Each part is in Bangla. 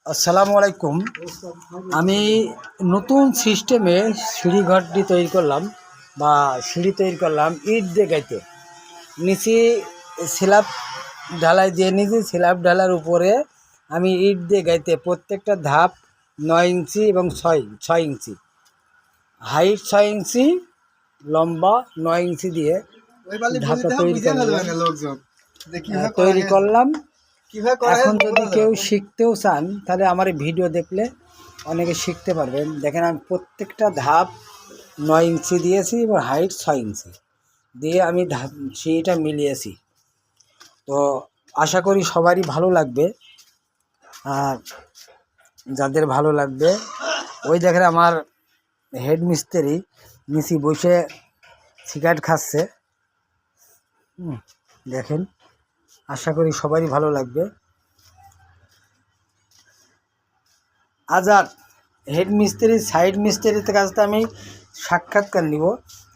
আসসালামু আলাইকুম। আমি নতুন সিস্টেমে সিঁড়িঘরটি তৈরি করলাম বা সিঁড়ি তৈরি করলাম ইট দিয়ে গাইতে। নিচে স্ল্যাব ঢালাই দিয়ে নিয়েছি, স্ল্যাব ঢালার উপরে আমি ইট দিয়ে গাইতে প্রত্যেকটা ধাপ 9 ইঞ্চি এবং ছয় ইঞ্চি হাইট, 6 ইঞ্চি লম্বা, 9 ইঞ্চি দিয়ে ধাপটা তৈরি করলাম। এখন যদি কেউ শিখতেও চান তাহলে আমার এই ভিডিও দেখলে অনেকে শিখতে পারবেন। দেখেন আমি প্রত্যেকটা ধাপ 9 ইঞ্চি দিয়েছি এবং হাইট 6 ইঞ্চি দিয়ে আমি সিঁড়িটা মিলিয়েছি। তো আশা করি সবারই ভালো লাগবে। আর যাদের ভালো লাগবে, ওই দেখেন আমার হেড মিস্ত্রি নিচে বসে সিগারেট খাচ্ছে। দেখেন, আশা করি সবারই ভালো লাগবে। আজাদ হেড মিস্ত্রি, সাইড মিস্ত্রির কাছ থেকে আমি সাক্ষাৎকার নিব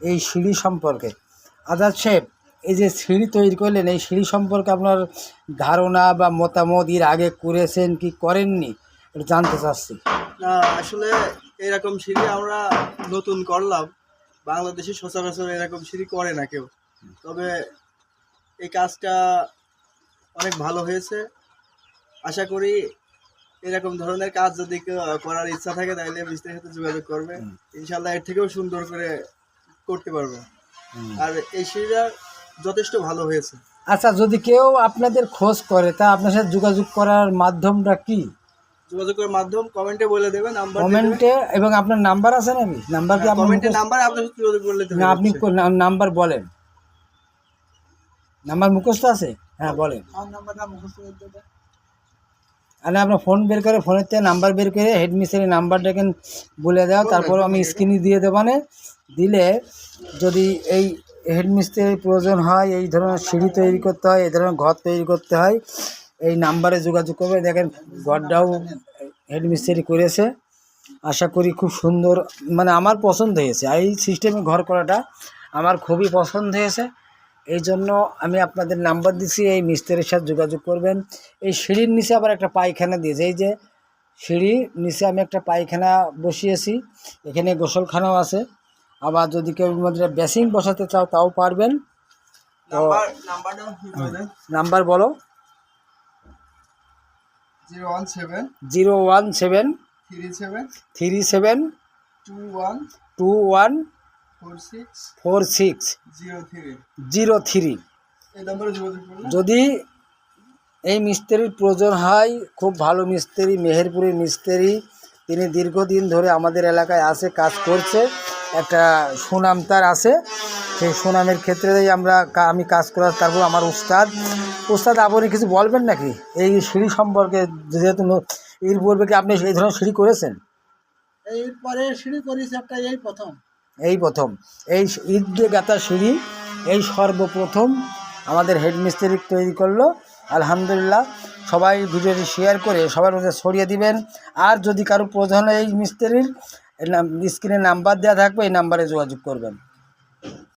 এই সিঁড়ি সম্পর্কে। আজাদ সাহেব, এই যে সিঁড়ি তৈরি করলেন, এই সিঁড়ি সম্পর্কে আপনার ধারণা বা মতামত এর আগে করেছেন কি করেননি এটা জানতে চাচ্ছি। না, আসলে এরকম সিঁড়ি আমরা নতুন করলাম। বাংলাদেশে সচরাচর এরকম সিঁড়ি করে না কেউ। তবে এই কাজটা অনেক ভালো হয়েছে। আশা করি এরকম ধরনের কাজ যদি কেউ করার ইচ্ছা থাকে তাহলে মিস্ত্রির সাথে যোগাযোগ করবে। ইনশাল্লাহ এর থেকেও সুন্দর করে করতে পারবো। আর এই সিঁড়িটা যথেষ্ট ভালো হয়েছে। আচ্ছা, যদি কেউ আপনাদের খোঁজ করে তা আপনার সাথে যোগাযোগ করার মাধ্যমটা কি? যোগাযোগের মাধ্যম কমেন্টে বলে দেবেন, নাম্বার কমেন্টে, এবং আপনার নাম্বার আছে নাকি? নাম্বার কি আপনি কমেন্টে নাম্বার আপনার সাথে যোগাযোগ করলে না, আপনি নাম্বার বলেন। নাম্বার মুখস্থ আছে? হ্যাঁ বলেন। আরে আপনার ফোন বের করে, ফোনের থেকে নাম্বার বের করে হেড মিস্ত্রির নাম্বারটা বলে দাও, তারপর আমি স্ক্রিনে দিয়ে দেবানে। দিলে যদি এই হেড মিস্ত্রির প্রয়োজন হয়, এই ধরনের সিঁড়ি তৈরি করতে হয়, এই ধরনের ঘর তৈরি করতে হয়, এই নাম্বারে যোগাযোগ করবে। দেখেন ঘরটাও হেড মিস্ত্রি করেছে। আশা করি খুব সুন্দর, মানে আমার পছন্দ হয়েছে। এই সিস্টেমে ঘর করাটা আমার খুবই পছন্দ হয়েছে। এই জন্য আমি আপনাদের নাম্বার দিচ্ছি, এই মিস্ত্রির সাথে যোগাযোগ করবেন। এই সিঁড়ির নিচে আবার একটা পায়খানা দিয়েছে। এই যে সিঁড়ির নিচে আমি একটা পায়খানা বসিয়েছি, এখানে গোসলখানাও আছে। আবার যদি কেউ মধ্যে বেসিন বসাতে চাও তাও পারবেন। তো নাম্বার বলো। 017 37 21 4603। যদি এই মিস্ত্রির প্রয়োজন হয়, খুব ভালো মিস্ত্রি, মেহেরপুরের মিস্ত্রি, তিনি দীর্ঘদিন ধরে আমাদের এলাকায় আছে, কাজ করছে, একটা সুনাম তার আছে। সেই সুনামের ক্ষেত্রেই আমি কাজ করার। তারপর আমার উস্তাদ আপনি কিছু বলবেন নাকি এই সিঁড়ি সম্পর্কে? যেহেতু এর পূর্বে কি আপনি এই ধরনের সিঁড়ি করেছেন? এরপরে সিঁড়ি করেছে একটা, এই প্রথম এই ইট দিয়ে গাঁথা সিঁড়ি এই সর্বপ্রথম আমাদের হেড মিস্ত্রি তৈরি করলো। আলহামদুলিল্লাহ। সবাই ভিডিওটি শেয়ার করে সবার মধ্যে ছড়িয়ে দিবেন। আর যদি কারো প্রয়োজন হয় এই মিস্ত্রির, স্ক্রিনে নাম্বার দেওয়া থাকবে, এই নাম্বারে যোগাযোগ করবেন।